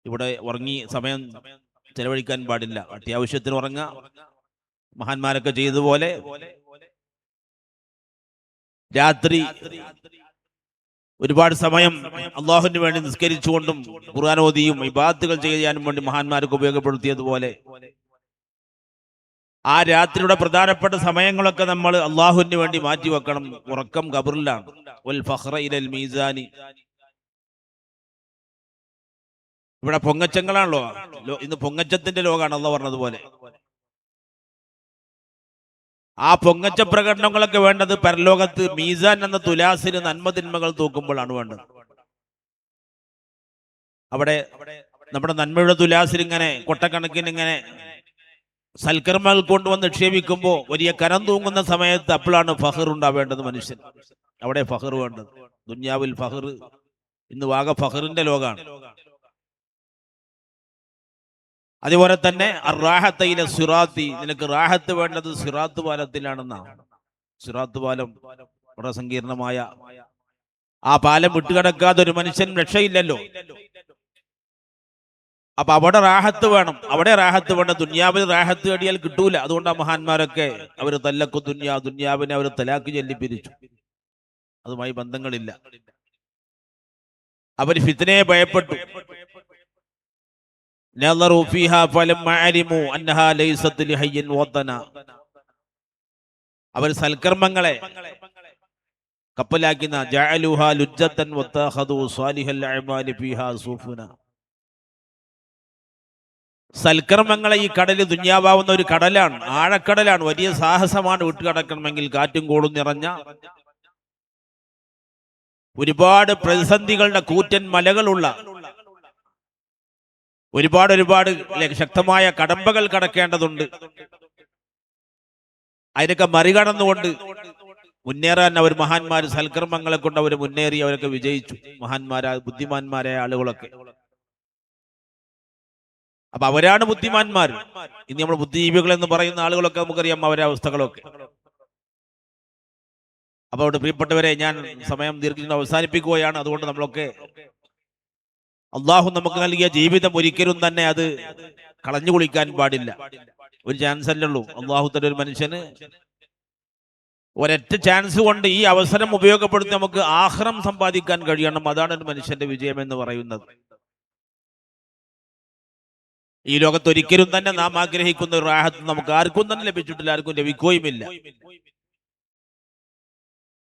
ഇവിടെ ഉറങ്ങി സമയം ചെലവഴിക്കാൻ പാടില്ല, അത്യാവശ്യത്തിന് ഉറങ്ങുക. മഹാന്മാരൊക്കെ ചെയ്തതുപോലെ രാത്രി ഒരുപാട് സമയം അള്ളാഹുവിന് വേണ്ടി നിസ്കരിച്ചുകൊണ്ടും ഖുർആൻ ഓതിയും ഇബാദത്തുകൾ ചെയ്യാനും വേണ്ടി മഹാന്മാർക്ക് ഉപയോഗപ്പെടുത്തിയതുപോലെ ആ രാത്രിയുടെ പ്രധാനപ്പെട്ട സമയങ്ങളൊക്കെ നമ്മൾ അള്ളാഹുവിന് വേണ്ടി മാറ്റി വെക്കണം. ഉറക്കം ഖബറിലാണ്. വൽ ഫഖ്റ ഇലൽ മീസാനി. ഇവിടെ പൊങ്ങച്ചങ്ങളാണല്ലോ. ഇന്ന് പൊങ്ങച്ചത്തിന്റെ ലോകമാണ് അള്ളാഹ് പറഞ്ഞതുപോലെ. ആ പൊങ്ങച്ച പ്രകടനങ്ങളൊക്കെ വേണ്ടത് പരലോകത്ത് മീസാൻ എന്ന തുലാസിന് നന്മ തിന്മകൾ തൂക്കുമ്പോഴാണ് വേണ്ടത്. അവിടെ നമ്മുടെ നന്മയുടെ തുലാസിൽ ഇങ്ങനെ കൊട്ടക്കണക്കിന് ഇങ്ങനെ സൽക്കർമ്മങ്ങൾ കൊണ്ടുവന്ന് നിക്ഷേപിക്കുമ്പോൾ വലിയ കരം തൂങ്ങുന്ന സമയത്ത് അപ്പോഴാണ് ഫഖർ ഉണ്ടാവേണ്ടത് മനുഷ്യൻ. അവിടെ ഫഖർ വേണ്ടത്. ദുന്യാവിൽ ഫഖർ ഇന്ന് വാഗ ഫഖറിന്റെ ലോകമാണ്. അതുപോലെ തന്നെ റാഹത്തയിലെ സിറാത്തി, നിനക്ക് റാഹത്ത് വേണ്ടത് സിറാത്ത് പാലത്തിലാണെന്നാണ്. സിറാത്ത് പാലം വളരെ സങ്കീർണമായ ആ പാലം വിട്ടുകിടക്കാതെ ഒരു മനുഷ്യൻ രക്ഷയില്ലല്ലോ. അപ്പൊ അവിടെ റാഹത്ത് വേണം. അവിടെ റാഹത്ത് വേണം. ദുന്യാവിൽ റാഹത്ത് തേടിയാൽ കിട്ടൂല. അതുകൊണ്ട് ആ മഹാന്മാരൊക്കെ അവർ തല്ലക്കു ദുന്യാവിനെ അവർ തലാക്ക് ചൊല്ലി പിരിച്ചു. അതുമായി ബന്ധങ്ങളില്ല. അവർ ഫിത്നയെ ഭയപ്പെട്ടു. അവർ സൽക്കർമ്മങ്ങളെ കപ്പലാക്കുന്ന സൽക്കർമ്മങ്ങളെ ഈ കടല് ദുന്യാവാവുന്ന ഒരു കടലാണ്, ആഴക്കടലാണ്. വലിയ സാഹസമാണ് വിട്ടുകിടക്കണമെങ്കിൽ. കാറ്റും കോളും നിറഞ്ഞ ഒരുപാട് പ്രതിസന്ധികളുടെ കൂറ്റൻ മലകളുള്ള ഒരുപാട് ശക്തമായ കടമ്പകൾ കടക്കേണ്ടതുണ്ട്. അതിനൊക്കെ മറികടന്നുകൊണ്ട് മുന്നേറാൻ അവർ മഹാന്മാർ സൽക്കർമ്മങ്ങളെ കൊണ്ട് അവർ മുന്നേറി. അവരൊക്കെ വിജയിച്ചു. ബുദ്ധിമാന്മാരായ ആളുകളൊക്കെ. അപ്പൊ അവരാണ് ബുദ്ധിമാന്മാർ. ഇനി നമ്മൾ ബുദ്ധിജീവികൾ എന്ന് പറയുന്ന ആളുകളൊക്കെ നമുക്കറിയാം അവരെ അവസ്ഥകളൊക്കെ. അപ്പൊ അവിടെ പ്രിയപ്പെട്ടവരെ, ഞാൻ സമയം ദീർഘിച്ച് അവസാനിപ്പിക്കുകയാണ്. അതുകൊണ്ട് നമ്മളൊക്കെ അള്ളാഹു നമുക്ക് നൽകിയ ജീവിതം ഒരിക്കലും തന്നെ അത് കളഞ്ഞു കുളിക്കാൻ പാടില്ല. ഒരു ചാൻസ് അല്ലേ ഉള്ളൂ. അള്ളാഹു തന്നെ ഒരു മനുഷ്യന് ഒരൊറ്റ ചാൻസ് കൊണ്ട് ഈ അവസരം ഉപയോഗപ്പെടുത്തി നമുക്ക് ആഖിറം സമ്പാദിക്കാൻ കഴിയണം. അതാണ് ഒരു മനുഷ്യന്റെ വിജയം എന്ന് പറയുന്നത്. ഈ ലോകത്ത് ഒരിക്കലും തന്നെ നാം ആഗ്രഹിക്കുന്ന ഒരു റാഹത്ത് നമുക്ക് ആർക്കും തന്നെ ലഭിച്ചിട്ടില്ല, ആർക്കും ലഭിക്കുകയുമില്ല.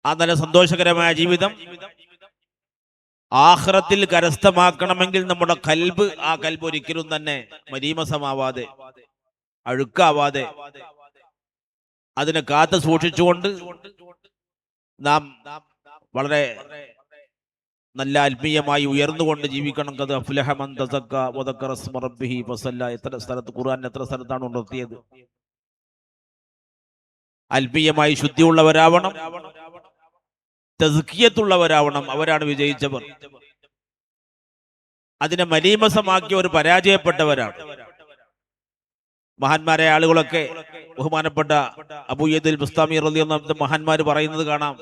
ആ നല്ല സന്തോഷകരമായ ജീവിതം ആഖിറത്തിൽ കരസ്ഥമാക്കണമെങ്കിൽ നമ്മുടെ കൽബ്, ആ കൽബ് ഒരിക്കലും തന്നെ മലീമസമാവാതെ, അഴുക്കാവാതെ അതിനെ കാത്തു സൂക്ഷിച്ചുകൊണ്ട് നാം വളരെ നല്ല ആത്മീയമായി ഉയർന്നുകൊണ്ട് ജീവിക്കണം. കത് അഫ്ലഹ മൻ തസക്ക വദക്കറ ഇസ്മ റബ്ബിഹി ഫസല്ല. എത്ര സ്ഥലത്ത് ഖുർആൻ എത്ര സ്ഥലത്താണ് ഉണർത്തിയത്? ആത്മീയമായി ശുദ്ധിയുള്ളവരാവണം, തസ്കിയത്തുള്ളവരാവണം. അവരാണ് വിജയിച്ചവർ. അതിനെ മലീമസമാക്കിയവർ പരാജയപ്പെട്ടവരാണ്. മഹാന്മാരായ ആളുകളൊക്കെ, ബഹുമാനപ്പെട്ട അബൂ യദീൽ ബുസ്താമി റളിയല്ലാഹു അൻഹു മഹാന്മാർ പറയുന്നത് കാണാം,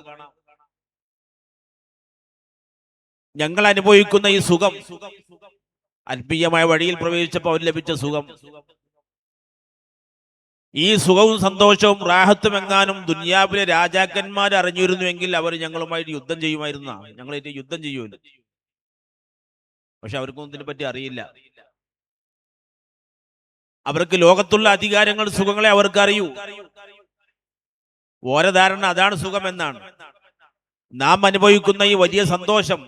ഞങ്ങൾ അനുഭവിക്കുന്ന ഈ സുഖം, ആത്മീയമായ വഴിയിൽ പ്രവേശിച്ചപ്പോൾ അവർ ലഭിച്ച സുഖം, ഈ സുഖവും സന്തോഷവും റാഹത്തും എങ്ങാനും ദുനിയാവിലെ രാജാക്കന്മാർ അറിഞ്ഞിരുന്നുവെങ്കിൽ അവർ ഞങ്ങളുമായിട്ട് യുദ്ധം ചെയ്യുമായിരുന്ന, ഞങ്ങളായിട്ട് യുദ്ധം ചെയ്യുമല്ലോ. പക്ഷെ അവർക്കൊന്നും ഇതിനെ പറ്റി അറിയില്ല. അവർക്ക് ലോകത്തുള്ള അധികാരങ്ങൾ, സുഖങ്ങളെ അവർക്ക് അറിയൂ. ഓരോ ധാരണ അതാണ് സുഖം എന്നാണ്. നാം അനുഭവിക്കുന്ന ഈ വലിയ സന്തോഷം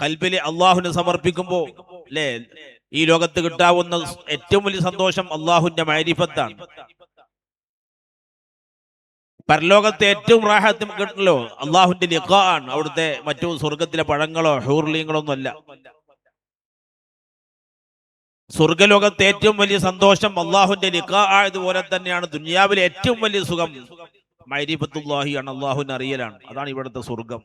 കൽബിലെ അള്ളാഹുവിനെ സമർപ്പിക്കുമ്പോൾ അല്ലേ, ഈ ലോകത്ത് കിട്ടാവുന്ന ഏറ്റവും വലിയ സന്തോഷം അള്ളാഹുവിന്റെ മഅരിഫത്താണ്. പരലോകത്തെ ഏറ്റവും റാഹത്ത് കിട്ടല്ലോ അള്ളാഹുവിന്റെ ലിഖാ ആണ്. അവിടുത്തെ മറ്റു സ്വർഗത്തിലെ പഴങ്ങളോ ഹൂർലിങ്ങളോ ഒന്നും അല്ല. സ്വർഗലോകത്തെ ഏറ്റവും വലിയ സന്തോഷം അള്ളാഹുവിന്റെ ലിഖാ ആയതുപോലെ തന്നെയാണ് ദുനിയാവിലെ ഏറ്റവും വലിയ സുഖം മഅരിഫത്തുല്ലാഹി ആണ്, അള്ളാഹുവിനെ അറിയലാണ്. അതാണ് ഇവിടുത്തെ സ്വർഗം.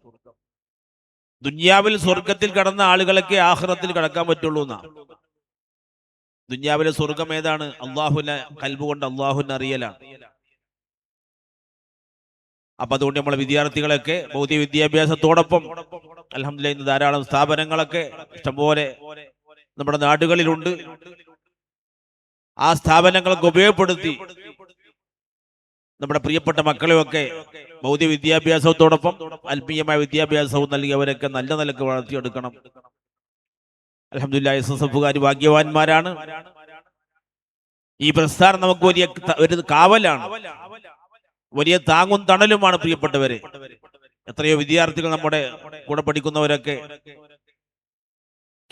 ദുനിയാവിൽ സ്വർഗത്തിൽ കടന്ന ആളുകളൊക്കെ ആഖിറത്തിൽ കടക്കാൻ പറ്റുള്ളൂ എന്നാ. ദുനിയാവിലെ സ്വർഗം ഏതാണ്? അള്ളാഹുവിനെ കൽബ് കൊണ്ട് അള്ളാഹുവിനെ അറിയലാണ്. അപ്പൊ അതുകൊണ്ട് നമ്മളെ വിദ്യാർത്ഥികളൊക്കെ ഭൗതിക വിദ്യാഭ്യാസത്തോടൊപ്പം അൽഹംദുലില്ലാഹ് ഇന്ന് ധാരാളം സ്ഥാപനങ്ങളൊക്കെ ഇഷ്ടംപോലെ നമ്മുടെ നാടുകളിലുണ്ട്. ആ സ്ഥാപനങ്ങളൊക്കെ ഉപയോഗപ്പെടുത്തി നമ്മുടെ പ്രിയപ്പെട്ട മക്കളെയൊക്കെ ഭൗതിക വിദ്യാഭ്യാസത്തോടൊപ്പം ആത്മീയമായ വിദ്യാഭ്യാസവും നൽകി അവരൊക്കെ നല്ല നിലക്ക് വളർത്തിയെടുക്കണം. അൽഹംദുലില്ലാഹ് SSFകാർ ഭാഗ്യവാന്മാരാണ്. ഈ പ്രസ്ഥാനം നമുക്ക് വലിയ ഒരു കാവലാണ്, വലിയ താങ്ങും തണലുമാണ്. പ്രിയപ്പെട്ടവരെ, എത്രയോ വിദ്യാർത്ഥികൾ നമ്മുടെ കൂടെ പഠിക്കുന്നവരൊക്കെ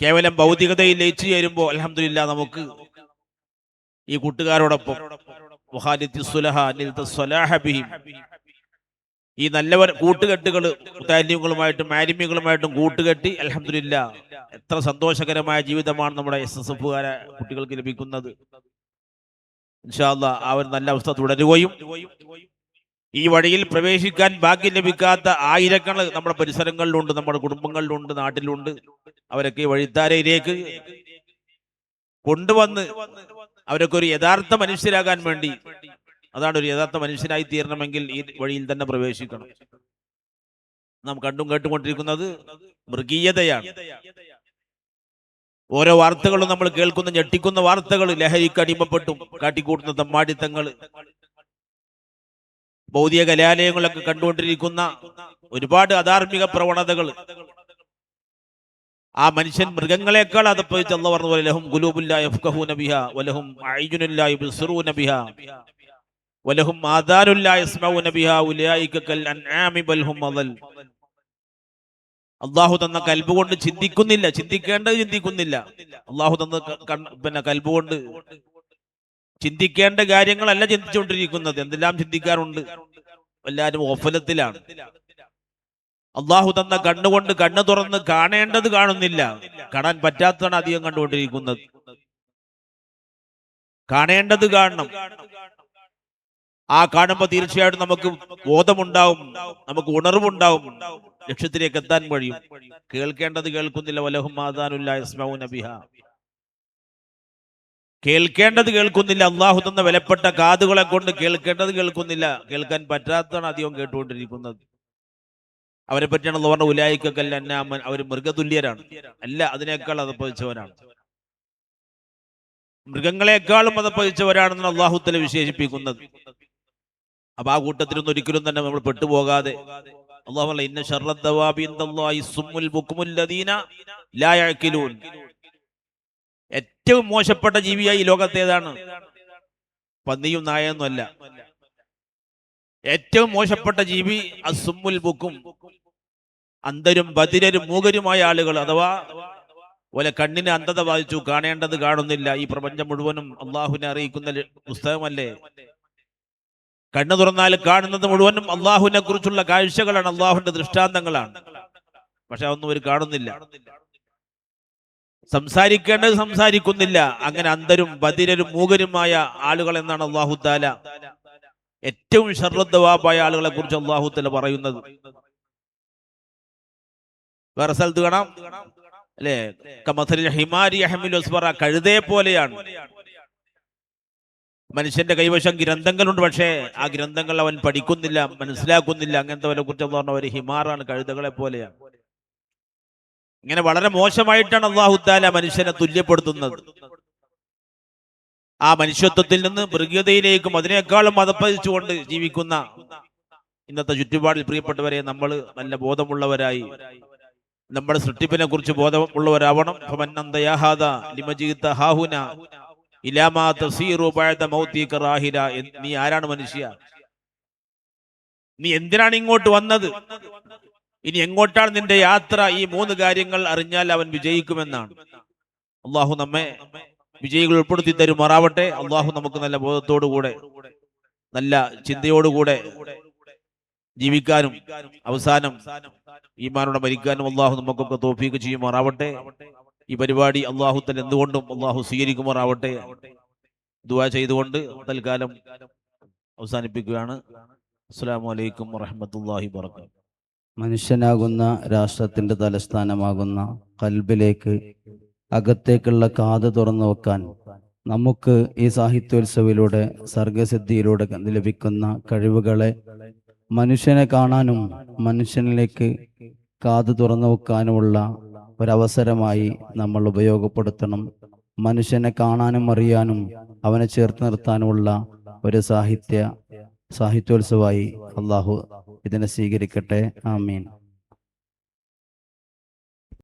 കേവലം ഭൗതികതയിൽ ലയിച്ചു ചേരുമ്പോൾ അൽഹംദുലില്ലാ നമുക്ക് ഈ കൂട്ടുകാരോടൊപ്പം ഈ നല്ലവർ കൂട്ടുകെട്ടുകൾ മുത്താലിമ്യങ്ങളുമായിട്ടും മാലിമ്യങ്ങളുമായിട്ടും കൂട്ടുകെട്ടി അൽഹംദുലില്ലാ എത്ര സന്തോഷകരമായ ജീവിതമാണ് നമ്മുടെ SSF കുട്ടികൾക്ക് ലഭിക്കുന്നത്. ഇൻഷാ അല്ലാഹ് ആ ഒരു നല്ല അവസ്ഥ തുടരുകയും ഈ വഴിയിൽ പ്രവേശിക്കാൻ ഭാഗ്യം ലഭിക്കാത്ത ആയിരക്കണക്കിന് നമ്മുടെ പരിസരങ്ങളിലുണ്ട്, നമ്മുടെ കുടുംബങ്ങളിലുണ്ട്, നാട്ടിലുണ്ട്. അവരൊക്കെ വഴിത്താരയിലേക്ക് കൊണ്ടുവന്ന് അവരൊക്കെ ഒരു യഥാർത്ഥ മനുഷ്യരാകാൻ വേണ്ടി, അതാണ് ഒരു യഥാർത്ഥ മനുഷ്യനായി തീരണമെങ്കിൽ ഈ വഴിയിൽ തന്നെ പ്രവേശിക്കണം. നാം കണ്ടും കേട്ടുകൊണ്ടിരിക്കുന്നത് മൃഗീയതയാണ്. ഓരോ വാർത്തകളും നമ്മൾ കേൾക്കുന്ന ഞെട്ടിക്കുന്ന വാർത്തകൾ, ലഹരിക്ക് അടിമപ്പെട്ടും കാട്ടിക്കൂട്ടുന്ന തമ്മാടിത്തങ്ങൾ, ഭൗതിക കലാലയങ്ങളൊക്കെ കണ്ടുകൊണ്ടിരിക്കുന്ന ഒരുപാട് അധാർമിക പ്രവണതകൾ. ആ മനുഷ്യൻ മൃഗങ്ങളെക്കാൾ അതപ്പതിച്ച് അല്ലാഹു പറഞ്ഞ പോലെ ലഹും ഖുലൂബുൻ ലാ യഫ്ഖഹൂന ബിഹാ വലഹും അഅ്യുനുൻ ലാ യുബ്സിറൂന ബിഹാ വലഹും ആദാനുൻ ലാ യസ്മഊന ബിഹാ ഉലൈക കൽ അൻആമി ബൽ ഹും അദൽ. അള്ളാഹു തന്ന കൽബ് കൊണ്ട് ചിന്തിക്കുന്നില്ല, ചിന്തിക്കേണ്ടത് ചിന്തിക്കുന്നില്ല. അള്ളാഹു തന്ന കൽബ് കൊണ്ട് ചിന്തിക്കേണ്ട കാര്യങ്ങളല്ല ചിന്തിച്ചുകൊണ്ടിരിക്കുന്നത്. എന്തെല്ലാം ചിന്തിക്കാറുണ്ട്, എല്ലാവരും ഓഫലത്തിലാണ്. അള്ളാഹു തന്ന കണ്ണുകൊണ്ട് കണ്ണ് തുറന്ന് കാണേണ്ടത് കാണുന്നില്ല, കാണാൻ പറ്റാത്തതാണ് അധികം കണ്ടുകൊണ്ടിരിക്കുന്നത്. കാണേണ്ടത് കാണണം. ആ കാണുമ്പോൾ തീർച്ചയായിട്ടും നമുക്ക് ബോധമുണ്ടാവും, നമുക്ക് ഉണർവുണ്ടാവും, ലക്ഷ്യത്തിലേക്ക് എത്താൻ കഴിയും. കേൾക്കേണ്ടത് കേൾക്കുന്നില്ല. വലഹും ആദാനുൻ ലാ യസ്മഊന ബിഹാ, കേൾക്കേണ്ടത് കേൾക്കുന്നില്ല. അള്ളാഹു തന്ന വിലപ്പെട്ട കാതുകളെ കൊണ്ട് കേൾക്കേണ്ടത് കേൾക്കുന്നില്ല, കേൾക്കാൻ പറ്റാത്തതാണ് അധികം കേട്ടുകൊണ്ടിരിക്കുന്നത്. അവരെ പറ്റിയാണ് അല്ലാഹു പറഞ്ഞ ഉലൈക കൽ അൻആമൻ, അവർ മൃഗതുല്യരാണ്. അല്ല, അതിനേക്കാൾ അതപ്പതിച്ചവരാണ്, മൃഗങ്ങളെക്കാളും അതപ്പതിച്ചവരാണെന്നാണ് അല്ലാഹു തആല വിശേഷിപ്പിക്കുന്നത്. അപ്പൊ ആ കൂട്ടത്തിലൊന്നും ഒരിക്കലും തന്നെ നമ്മൾ പെട്ടുപോകാതെ അല്ലാഹു പറഞ്ഞ ഇന്ന ശർറദ് ദവാബി ഇൻദല്ലാഹി സുമ്മുൽ ബുക്മുൽ ലദീന ലാ യഅഖിലൂൻ. ഏറ്റവും മോശപ്പെട്ട ജീവിയായി ഈ ലോകത്തേതാണ്? പന്നിയും നായൊന്നും അല്ല. ഏറ്റവും മോശപ്പെട്ട ജീവി അസുമ്മുൽ ബുക്കും, അന്ധരും ബധിരരും മൂകരുമായ ആളുകൾ. അഥവാ പോലെ കണ്ണിന് അന്ധത ബാധിച്ചു, കാണേണ്ടത് കാണുന്നില്ല. ഈ പ്രപഞ്ചം മുഴുവനും അള്ളാഹുവിനെ അറിയിക്കുന്ന പുസ്തകമല്ലേ? കണ്ണു തുറന്നാൽ കാണുന്നത് മുഴുവനും അള്ളാഹുവിനെ കുറിച്ചുള്ള കാഴ്ചകളാണ്, അള്ളാഹുവിന്റെ ദൃഷ്ടാന്തങ്ങളാണ്. പക്ഷെ അതൊന്നും അവർ കാണുന്നില്ല. സംസാരിക്കേണ്ടത് സംസാരിക്കുന്നില്ല. അങ്ങനെ അന്ധരും ബധിരരും മൂകരുമായ ആളുകൾ എന്നാണ് അല്ലാഹു തആല ഏറ്റവും ശർറദ്ദവാബായ ആളുകളെ കുറിച്ച് അല്ലാഹു തആല പറയുന്നത്. വേറെ സ്ഥലത്ത് കാണാം അല്ലേ, കമസലിൽ ഹിമാരി യഹ്മിലു അസ്ഫറ, കഴുതയെ പോലെയാണ്. മനുഷ്യന്റെ കൈവശം ഗ്രന്ഥങ്ങളുണ്ട്, പക്ഷേ ആ ഗ്രന്ഥങ്ങൾ അവൻ പഠിക്കുന്നില്ല, മനസ്സിലാക്കുന്നില്ല. അങ്ങനത്തെ വരെ കുറിച്ച് പറഞ്ഞ ഒരു ഹിമാറാണ്, കഴുതകളെ പോലെയാണ്. ഇങ്ങനെ വളരെ മോശമായിട്ടാണ് അല്ലാഹു തആല മനുഷ്യനെ തുല്യപ്പെടുത്തുന്നത്. ആ മനുഷ്യത്വത്തിൽ നിന്ന് മൃഗീയതയിലേക്കും അതിനേക്കാളും മതപ്പതിച്ചുകൊണ്ട് ജീവിക്കുന്ന ഇന്നത്തെ ചുറ്റുപാടിൽ പ്രിയപ്പെട്ടവരെ, നമ്മൾ നല്ല ബോധമുള്ളവരായി നമ്മുടെ സൃഷ്ടിപ്പിനെ കുറിച്ച് ബോധമുള്ളവരാവണം. നീ ആരാണ് മനുഷ്യ? നീ എന്തിനാണ് ഇങ്ങോട്ട് വന്നത്? ഇനി എങ്ങോട്ടാണ് നിന്റെ യാത്ര? ഈ മൂന്ന് കാര്യങ്ങൾ അറിഞ്ഞാൽ അവൻ വിജയിക്കുമെന്നാണ്. അള്ളാഹു നമ്മെ വിജയികൾ ഉൾപ്പെടുത്തി തരുമാറാവട്ടെ. അള്ളാഹു നമുക്ക് നല്ല ബോധത്തോടുകൂടെ നല്ല ചിന്തയോടുകൂടെ ജീവിക്കാനും അവസാനം ഈമാനോടെ മരിക്കാനും അള്ളാഹു നമുക്കൊക്കെ തൗഫീഖ് ചെയ്യുമാറാവട്ടെ. ഈ പരിപാടി അള്ളാഹു തആല എന്തുകൊണ്ടും അള്ളാഹു സ്വീകരിക്കുമാറാവട്ടെ. ദുആ ചെയ്തുകൊണ്ട് തൽക്കാലം അവസാനിപ്പിക്കുകയാണ്. അസ്സലാമു അലൈക്കും വറഹ്മത്തുള്ളാഹി വബറകാതുഹു. മനുഷ്യനാകുന്ന രാഷ്ട്രത്തിന്റെ തലസ്ഥാനമാകുന്ന കൽബിലേക്ക്, അകത്തേക്കുള്ള കാത് തുറന്നു വെക്കാൻ നമുക്ക് ഈ സാഹിത്യോത്സവിലൂടെ, സർഗസിദ്ധിയിലൂടെ ലഭിക്കുന്ന കഴിവുകളെ മനുഷ്യനെ കാണാനും മനുഷ്യനിലേക്ക് കാത് തുറന്നു വെക്കാനുമുള്ള ഒരവസരമായി നമ്മൾ ഉപയോഗപ്പെടുത്തണം. മനുഷ്യനെ കാണാനും അറിയാനും അവനെ ചേർത്ത് നിർത്താനുമുള്ള ഒരു സാഹിത്യോത്സവമായി അള്ളാഹു ഇതിനെ സ്വീകരിക്കട്ടെ. ആമീൻ.